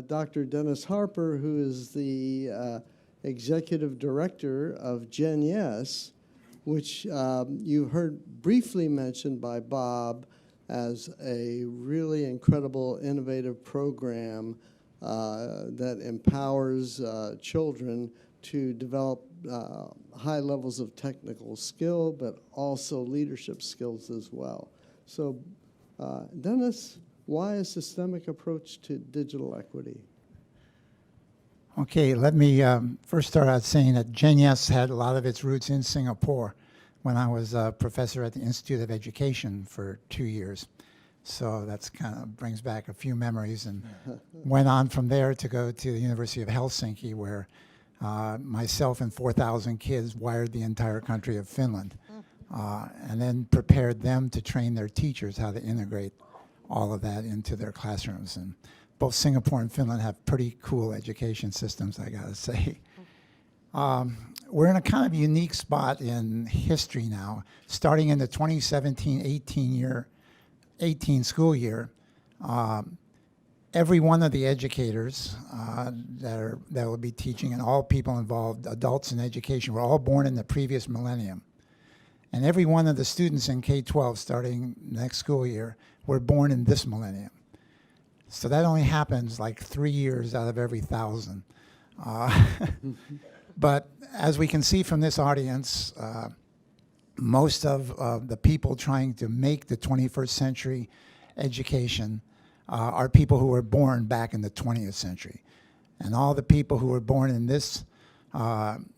Dr. Dennis Harper, who is the executive director of Gen Yes, which you heard briefly mentioned by Bob as a really incredible, innovative program that empowers children to develop high levels of technical skill, but also leadership skills as well. So, Dennis, why a systemic approach to digital equity? Okay, let me first start out saying that Gen Yes had a lot of its roots in Singapore when I was a professor at the Institute of Education for 2 years. So that's kind of brings back a few memories, and went on from there to go to the University of Helsinki, where myself and 4,000 kids wired the entire country of Finland, and then prepared them to train their teachers how to integrate all of that into their classrooms. And both Singapore and Finland have pretty cool education systems, I gotta say. We're in a kind of unique spot in history now. Starting in the 2017-18 school year, every one of the educators that will be teaching, and all people involved, adults in education, were all born in the previous millennium. And every one of the students in K-12 starting next school year were born in this millennium. So that only happens like 3 years out of every 1,000. But as we can see from this audience, most of the people trying to make the 21st century education are people who were born back in the 20th century. And all the people who were born in this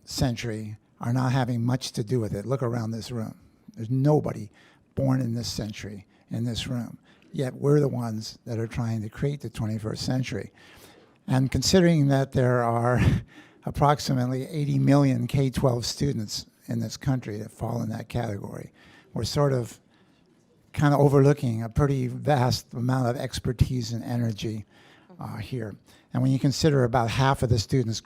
century are not having much to do with it. Look around this room. There's nobody born in this century in this room. Yet we're the ones that are trying to create the 21st century. And considering that there are approximately 80 million K-12 students in this country that fall in that category, we're sort of kind of overlooking a pretty vast amount of expertise and energy here. And when you consider about half of the students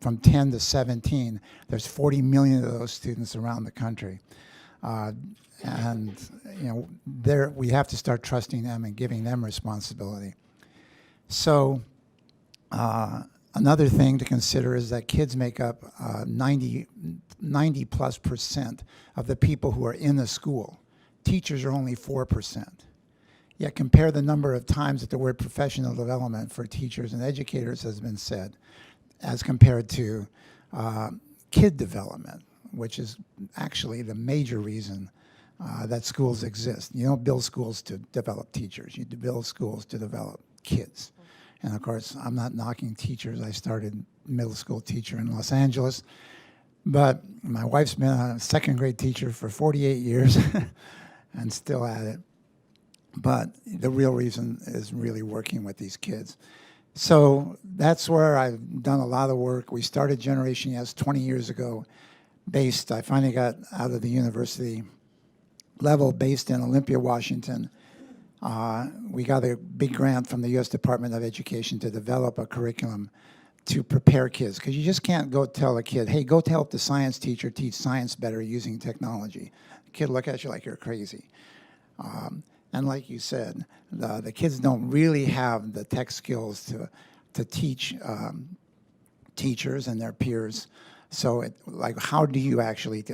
from 10 to 17, there's 40 million of those students around the country. And you know, we have to start trusting them and giving them responsibility. So another thing to consider is that kids make up 90+% of the people who are in the school. Teachers are only 4%. Yet compare the number of times that the word professional development for teachers and educators has been said as compared to kid development, which is actually the major reason that schools exist. You don't build schools to develop teachers. You build schools to develop kids. And of course, I'm not knocking teachers. I started middle school teacher in Los Angeles. But my wife's been a second grade teacher for 48 years and still at it. But the real reason is really working with these kids. So that's where I've done a lot of work. We started Generation Yes 20 years ago. I finally got out of the university level based in Olympia, Washington. We got a big grant from the U.S. Department of Education to develop a curriculum to prepare kids, because you just can't go tell a kid, hey, go help the science teacher teach science better using technology. The kid look at you like you're crazy. And like you said, the kids don't really have the tech skills to teach teachers and their peers. So how do you actually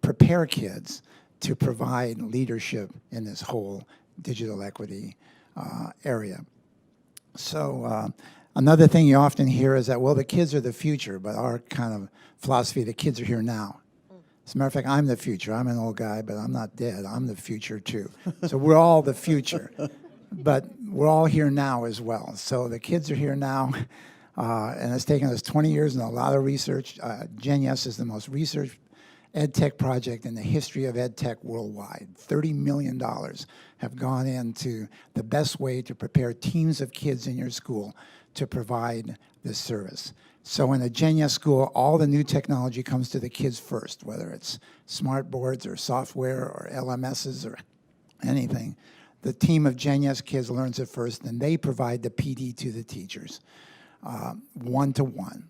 prepare kids to provide leadership in this whole digital equity area? So another thing you often hear is that, well, the kids are the future, but our kind of philosophy, the kids are here now. As a matter of fact, I'm the future. I'm an old guy, but I'm not dead. I'm the future too. So we're all the future, but we're all here now as well. So the kids are here now, and it's taken us 20 years and a lot of research. Gen Yes is the most researched ed tech project in the history of ed tech worldwide. $30 million have gone into the best way to prepare teams of kids in your school to provide this service. So in a Gen Yes school, all the new technology comes to the kids first, whether it's smart boards or software or LMSs or anything. The team of Gen Yes kids learns it first, and they provide the PD to the teachers, one-to-one.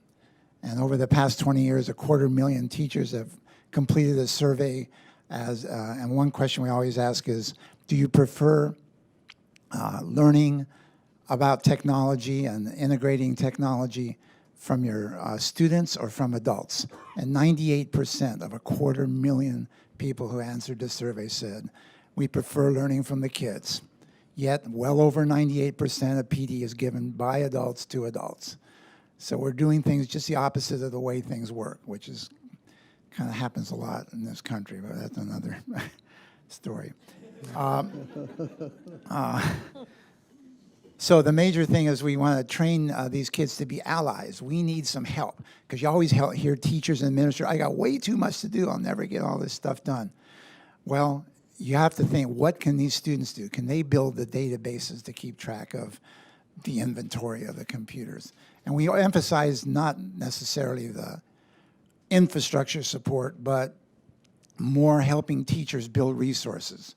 And over the past 20 years, 250,000 teachers have completed a survey. And one question we always ask is, do you prefer learning about technology and integrating technology from your students or from adults. And 98% of 250,000 people who answered the survey said, we prefer learning from the kids. Yet, well over 98% of PD is given by adults to adults. So we're doing things just the opposite of the way things work, which is kind of happens a lot in this country, but that's another story. So the major thing is we want to train these kids to be allies. We need some help, because you always hear teachers and administrators, I got way too much to do, I'll never get all this stuff done. Well, you have to think, what can these students do? Can they build the databases to keep track of the inventory of the computers? And we emphasize not necessarily the infrastructure support, but more helping teachers build resources,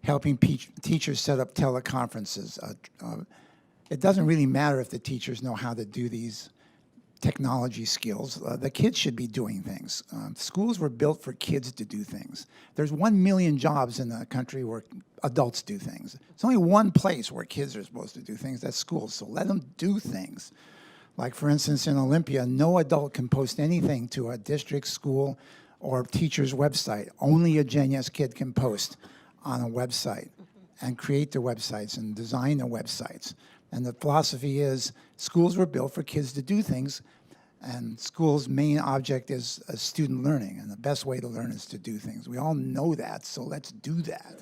helping teachers set up teleconferences. It doesn't really matter if the teachers know how to do these technology skills. The kids should be doing things. Schools were built for kids to do things. There's 1 million jobs in the country where adults do things. There's only one place where kids are supposed to do things, that's schools. So let them do things. Like, for instance, in Olympia, no adult can post anything to a district, school, or teacher's website. Only a Gen Yes kid can post on a website and create the websites and design the websites. And the philosophy is schools were built for kids to do things, and schools' main object is student learning, and the best way to learn is to do things. We all know that, so let's do that.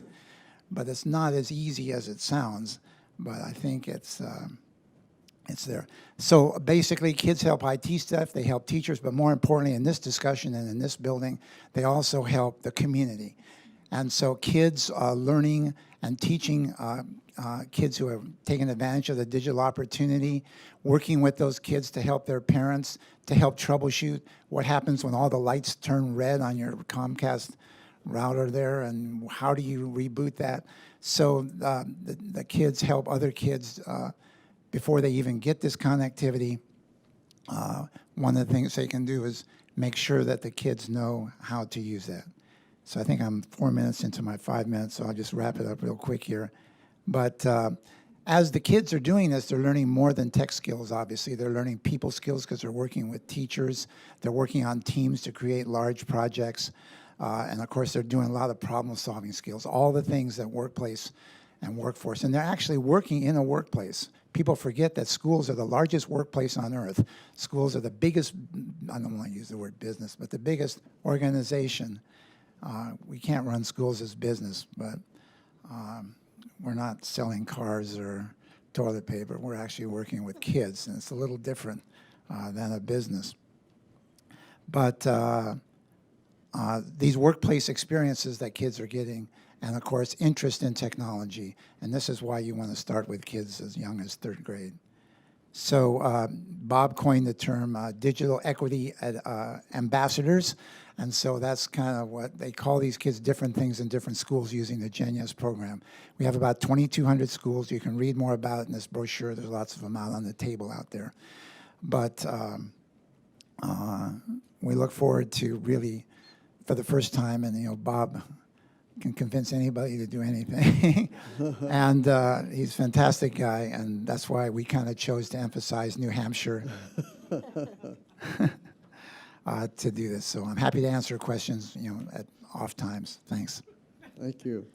But it's not as easy as it sounds, but I think it's there. So basically, kids help IT staff, they help teachers, but more importantly, in this discussion and in this building, they also help the community. And so kids learning and teaching kids who have taken advantage of the digital opportunity, working with those kids to help their parents, to help troubleshoot what happens when all the lights turn red on your Comcast router there, and how do you reboot that? So the kids help other kids before they even get this connectivity. One of the things they can do is make sure that the kids know how to use that. So I think I'm 4 minutes into my 5 minutes, so I'll just wrap it up real quick here. But as the kids are doing this, they're learning more than tech skills, obviously. They're learning people skills because they're working with teachers. They're working on teams to create large projects. And of course, they're doing a lot of problem-solving skills, all the things that workplace and workforce. And they're actually working in a workplace. People forget that schools are the largest workplace on earth. Schools are the biggest, I don't want to use the word business, but the biggest organization. We can't run schools as business, but we're not selling cars or toilet paper. We're actually working with kids, and it's a little different than a business. But these workplace experiences that kids are getting, and of course, interest in technology, and this is why you want to start with kids as young as 3rd grade. So Bob coined the term digital equity ambassadors, and so that's kind of what they call these kids, different things in different schools using the Gen Yes program. We have about 2,200 schools. You can read more about it in this brochure. There's lots of them out on the table out there. But we look forward to really, for the first time, and Bob can convince anybody to do anything. And he's a fantastic guy, and that's why we kind of chose to emphasize New Hampshire to do this. So I'm happy to answer questions, at off times. Thanks. Thank you.